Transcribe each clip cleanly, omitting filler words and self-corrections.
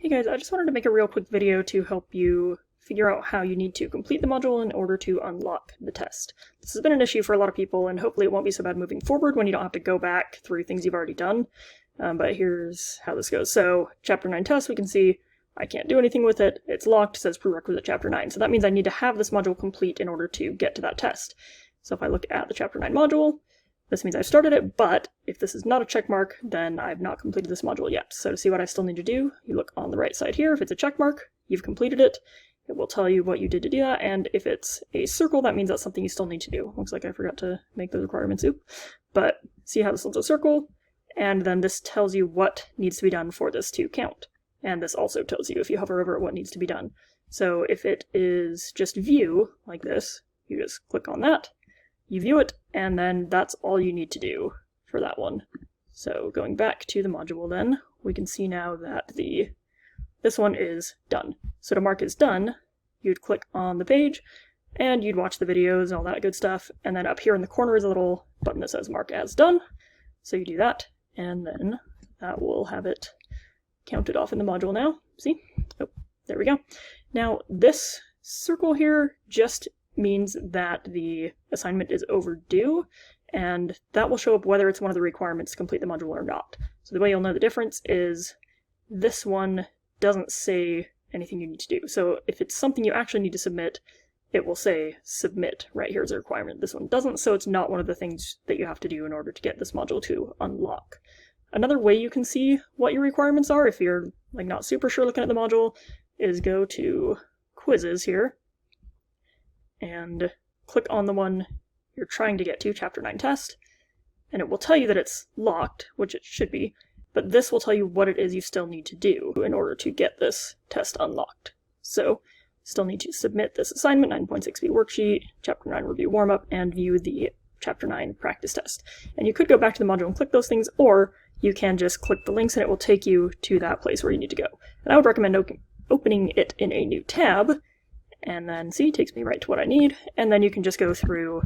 Hey guys, I just wanted to make a real quick video to help you figure out how you need to complete the module in order to unlock the test. This has been an issue for a lot of people, and hopefully it won't be so bad moving forward when you don't have to go back through things you've already done. But here's how this goes. So, Chapter 9 test, we can see I can't do anything with it. It's locked, says prerequisite Chapter 9. So that means I need to have this module complete in order to get to that test. So if I look at the Chapter 9 module, this means I've started it, but if this is not a check mark, then I've not completed this module yet. So to see what I still need to do, you look on the right side here. If it's a check mark, you've completed it. It will tell you what you did to do that, and if it's a circle, that means that's something you still need to do. Looks like I forgot to make those requirements, but see how this is a circle, and then this tells you what needs to be done for this to count. And this also tells you, if you hover over it, what needs to be done. So if it is just view, like this, you just click on that, you view it, and then that's all you need to do for that one. So going back to the module then, we can see now that this one is done. So to mark as done, you'd click on the page, and you'd watch the videos and all that good stuff, and then up here in the corner is a little button that says mark as done. So you do that, and then that will have it counted off in the module now. See? Oh, there we go. Now this circle here just means that the assignment is overdue, and that will show up whether it's one of the requirements to complete the module or not. So the way you'll know the difference is this one doesn't say anything you need to do. So if it's something you actually need to submit, it will say submit right here as a requirement. This one doesn't, so it's not one of the things that you have to do in order to get this module to unlock. Another way you can see what your requirements are, if you're like not super sure looking at the module, is go to quizzes here and click on the one you're trying to get to, Chapter 9 test, and it will tell you that it's locked, which it should be, but this will tell you what it is you still need to do in order to get this test unlocked. So, still need to submit this assignment, 9.6b worksheet, Chapter 9 review warm-up, and view the Chapter 9 practice test. And you could go back to the module and click those things, or you can just click the links and it will take you to that place where you need to go. And I would recommend opening it in a new tab, and then see, it takes me right to what I need, and then you can just go through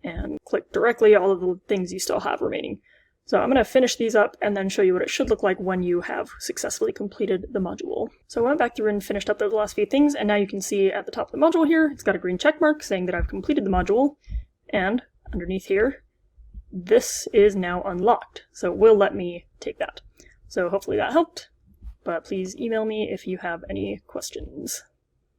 and click directly all of the things you still have remaining. So I'm going to finish these up and then show you what it should look like when you have successfully completed the module. So I went back through and finished up those last few things, and now you can see at the top of the module here, it's got a green check mark saying that I've completed the module, and underneath here, this is now unlocked, so it will let me take that. So hopefully that helped, but please email me if you have any questions.